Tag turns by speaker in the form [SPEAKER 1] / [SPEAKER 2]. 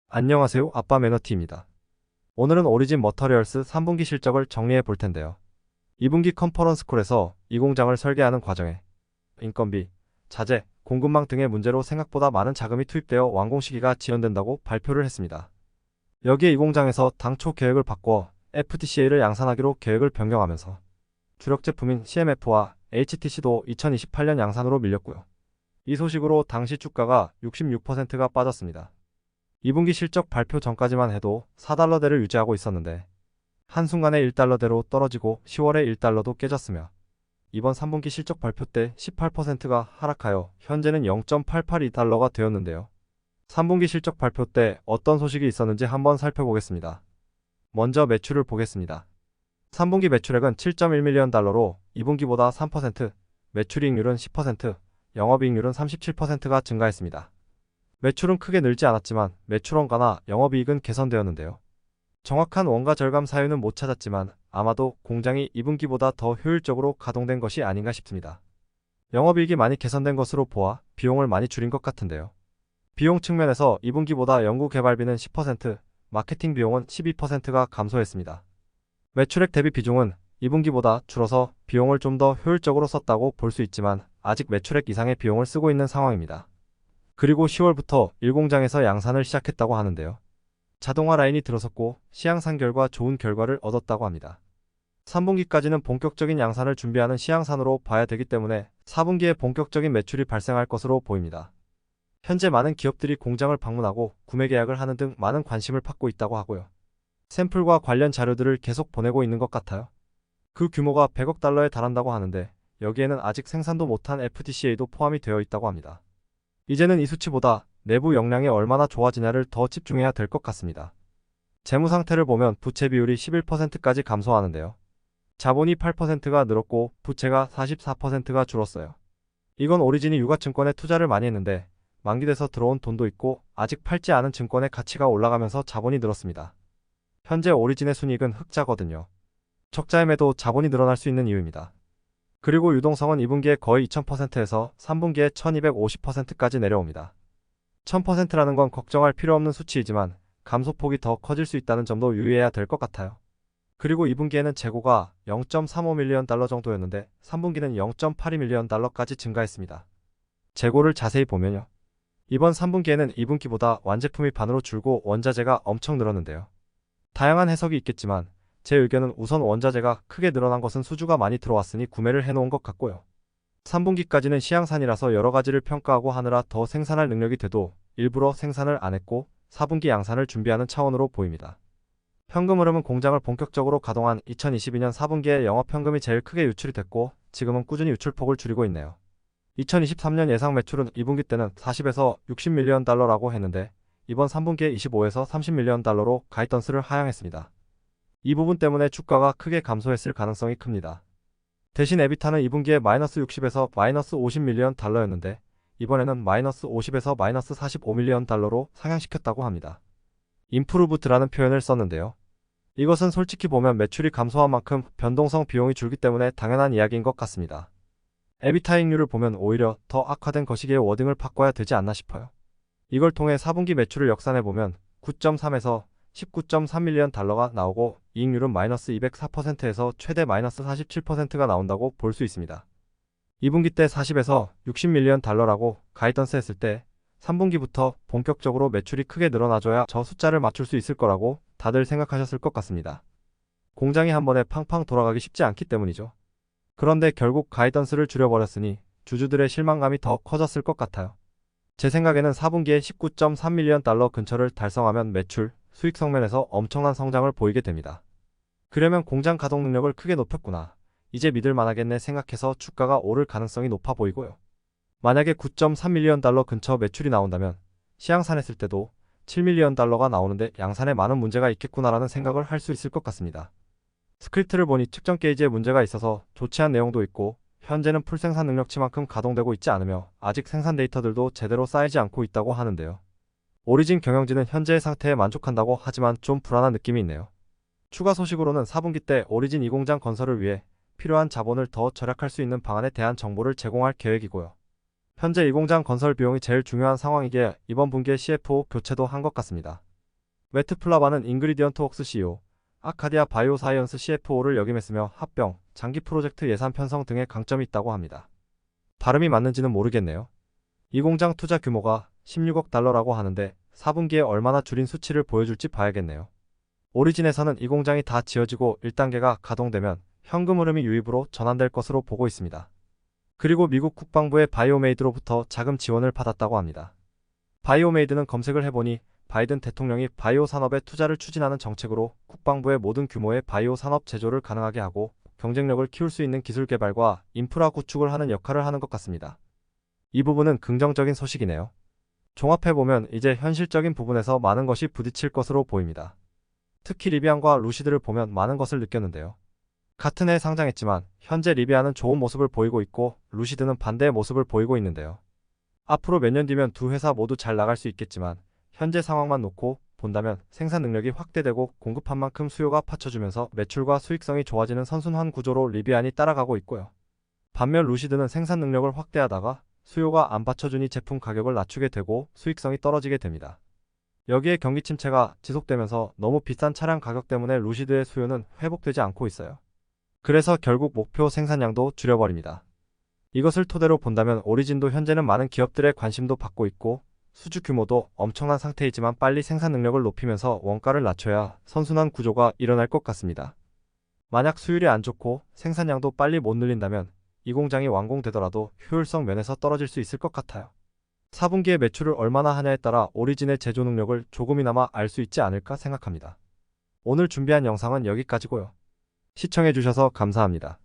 [SPEAKER 1] 안녕하세요. 아빠 매너티입니다. 오늘은 오리진 머터리얼스 3분기 실적을 정리해 볼 텐데요. 2분기 컨퍼런스콜에서 이 공장을 설계하는 과정에 인건비, 자재, 공급망 등의 문제로 생각보다 많은 자금이 투입되어 완공 시기가 지연된다고 발표를 했습니다. 여기에 이 공장에서 당초 계획을 바꿔 FTCA를 양산하기로 계획을 변경하면서 주력 제품인 CMF와 HTC도 2028년 양산으로 밀렸고요. 이 소식으로 당시 주가가 66%가 빠졌습니다. 2분기 실적 발표 전까지만 해도 4달러대를 유지하고 있었는데 한순간에 1달러대로 떨어지고 10월에 1달러도 깨졌으며 이번 3분기 실적 발표 때 18%가 하락하여 현재는 0.882달러가 되었는데요. 3분기 실적 발표 때 어떤 소식이 있었는지 한번 살펴보겠습니다. 먼저 매출을 보겠습니다. 3분기 매출액은 7.1밀리언 달러로 2분기보다 3%, 매출이익률은 10%, 영업이익률은 37%가 증가했습니다. 매출은 크게 늘지 않았지만 매출원가나 영업이익은 개선되었는데요. 정확한 원가 절감 사유는 못 찾았지만 아마도 공장이 2분기보다 더 효율적으로 가동된 것이 아닌가 싶습니다. 영업이익이 많이 개선된 것으로 보아 비용을 많이 줄인 것 같은데요. 비용 측면에서 2분기보다 연구개발비는 10%, 마케팅 비용은 12%가 감소했습니다. 매출액 대비 비중은 2분기보다 줄어서 비용을 좀 더 효율적으로 썼다고 볼 수 있지만 아직 매출액 이상의 비용을 쓰고 있는 상황입니다. 그리고 10월부터 1공장에서 양산을 시작했다고 하는데요. 자동화 라인이 들어섰고 시향산 결과 좋은 결과를 얻었다고 합니다. 3분기까지는 본격적인 양산을 준비하는 시향산으로 봐야 되기 때문에 4분기에 본격적인 매출이 발생할 것으로 보입니다. 현재 많은 기업들이 공장을 방문하고 구매 계약을 하는 등 많은 관심을 받고 있다고 하고요. 샘플과 관련 자료들을 계속 보내고 있는 것 같아요. 그 규모가 100억 달러에 달한다고 하는데 여기에는 아직 생산도 못한 FTCA도 포함이 되어 있다고 합니다. 이제는 이 수치보다 내부 역량이 얼마나 좋아지냐를 더 집중해야 될 것 같습니다. 재무 상태를 보면 부채 비율이 11%까지 감소하는데요. 자본이 8%가 늘었고 부채가 44%가 줄었어요. 이건 오리진이 유가증권에 투자를 많이 했는데 만기돼서 들어온 돈도 있고 아직 팔지 않은 증권의 가치가 올라가면서 자본이 늘었습니다. 현재 오리진의 순이익은 흑자거든요. 적자임에도 자본이 늘어날 수 있는 이유입니다. 그리고 유동성은 2분기에 거의 2000%에서 3분기에 1250%까지 내려옵니다. 1000%라는 건 걱정할 필요 없는 수치이지만 감소폭이 더 커질 수 있다는 점도 유의해야 될 것 같아요. 그리고 2분기에는 재고가 0.35밀리언 달러 정도였는데 3분기는 0.82밀리언 달러까지 증가했습니다. 재고를 자세히 보면요. 이번 3분기에는 2분기보다 완제품이 반으로 줄고 원자재가 엄청 늘었는데요. 다양한 해석이 있겠지만 제 의견은 우선 원자재가 크게 늘어난 것은 수주가 많이 들어왔으니 구매를 해놓은 것 같고요. 3분기까지는 시향산이라서 여러가지를 평가하고 하느라 더 생산할 능력이 돼도 일부러 생산을 안 했고 4분기 양산을 준비하는 차원으로 보입니다. 현금 흐름은 공장을 본격적으로 가동한 2022년 4분기에 영업현금이 제일 크게 유출이 됐고 지금은 꾸준히 유출폭을 줄이고 있네요. 2023년 예상 매출은 2분기 때는 40에서 60밀리언 달러라고 했는데 이번 3분기에 25에서 30밀리언 달러로 가이던스를 하향했습니다. 이 부분 때문에 주가가 크게 감소했을 가능성이 큽니다. 대신 에비타는 2분기에 마이너스 60에서 마이너스 50밀리언 달러였는데 이번에는 마이너스 50에서 마이너스 45밀리언 달러로 상향시켰다고 합니다. 임프루브드라는 표현을 썼는데요. 이것은 솔직히 보면 매출이 감소한 만큼 변동성 비용이 줄기 때문에 당연한 이야기인 것 같습니다. 에비타익률을 보면 오히려 더 악화된 거시기에 워딩을 바꿔야 되지 않나 싶어요. 이걸 통해 4분기 매출을 역산해보면 9.3에서 19.3밀리언 달러가 나오고 이익률은 마이너스 204%에서 최대 마이너스 47%가 나온다고 볼 수 있습니다. 2분기 때 40에서 60밀리언 달러라고 가이던스 했을 때 3분기부터 본격적으로 매출이 크게 늘어나줘야 저 숫자를 맞출 수 있을 거라고 다들 생각하셨을 것 같습니다. 공장이 한 번에 팡팡 돌아가기 쉽지 않기 때문이죠. 그런데 결국 가이던스를 줄여버렸으니 주주들의 실망감이 더 커졌을 것 같아요. 제 생각에는 4분기에 19.3밀리언 달러 근처를 달성하면 매출, 수익 성면에서 엄청난 성장을 보이게 됩니다. 그러면 공장 가동 능력을 크게 높였구나. 이제 믿을 만하겠네 생각해서 주가가 오를 가능성이 높아 보이고요. 만약에 9.3밀리언 달러 근처 매출이 나온다면 시향산했을 때도 7밀리언 달러가 나오는데 양산에 많은 문제가 있겠구나라는 생각을 할 수 있을 것 같습니다. 스크립트를 보니 측정 게이지에 문제가 있어서 좋지 않은 내용도 있고 현재는 풀 생산 능력치만큼 가동되고 있지 않으며 아직 생산 데이터들도 제대로 쌓이지 않고 있다고 하는데요. 오리진 경영진은 현재의 상태에 만족한다고 하지만 좀 불안한 느낌이 있네요. 추가 소식으로는 4분기 때 오리진 2공장 건설을 위해 필요한 자본을 더 절약할 수 있는 방안에 대한 정보를 제공할 계획이고요. 현재 2공장 건설 비용이 제일 중요한 상황이기에 이번 분기에 CFO 교체도 한 것 같습니다. 매트 플라바는 잉그리디언트 웍스 CEO, 아카디아 바이오사이언스 CFO를 역임했으며 합병, 장기 프로젝트 예산 편성 등의 강점이 있다고 합니다. 발음이 맞는지는 모르겠네요. 이 공장 투자 규모가 16억 달러라고 하는데 4분기에 얼마나 줄인 수치를 보여줄지 봐야겠네요. 오리진에서는 이 공장이 다 지어지고 1단계가 가동되면 현금 흐름이 유입으로 전환될 것으로 보고 있습니다. 그리고 미국 국방부의 바이오메이드로부터 자금 지원을 받았다고 합니다. 바이오메이드는 검색을 해보니 바이든 대통령이 바이오 산업에 투자를 추진하는 정책으로 국방부의 모든 규모의 바이오 산업 제조를 가능하게 하고 경쟁력을 키울 수 있는 기술 개발과 인프라 구축을 하는 역할을 하는 것 같습니다. 이 부분은 긍정적인 소식이네요. 종합해보면 이제 현실적인 부분에서 많은 것이 부딪힐 것으로 보입니다. 특히 리비안과 루시드를 보면 많은 것을 느꼈는데요. 같은 해에 상장했지만 현재 리비안은 좋은 모습을 보이고 있고 루시드는 반대의 모습을 보이고 있는데요. 앞으로 몇 년 뒤면 두 회사 모두 잘 나갈 수 있겠지만 현재 상황만 놓고 본다면 생산 능력이 확대되고 공급한 만큼 수요가 받쳐주면서 매출과 수익성이 좋아지는 선순환 구조로 리비안이 따라가고 있고요. 반면 루시드는 생산 능력을 확대하다가 수요가 안 받쳐주니 제품 가격을 낮추게 되고 수익성이 떨어지게 됩니다. 여기에 경기 침체가 지속되면서 너무 비싼 차량 가격 때문에 루시드의 수요는 회복되지 않고 있어요. 그래서 결국 목표 생산량도 줄여버립니다. 이것을 토대로 본다면 오리진도 현재는 많은 기업들의 관심도 받고 있고 수주 규모도 엄청난 상태이지만 빨리 생산 능력을 높이면서 원가를 낮춰야 선순환 구조가 일어날 것 같습니다. 만약 수율이 안 좋고 생산량도 빨리 못 늘린다면 이 공장이 완공되더라도 효율성 면에서 떨어질 수 있을 것 같아요. 4분기에 매출을 얼마나 하냐에 따라 오리진의 제조 능력을 조금이나마 알 수 있지 않을까 생각합니다. 오늘 준비한 영상은 여기까지고요. 시청해주셔서 감사합니다.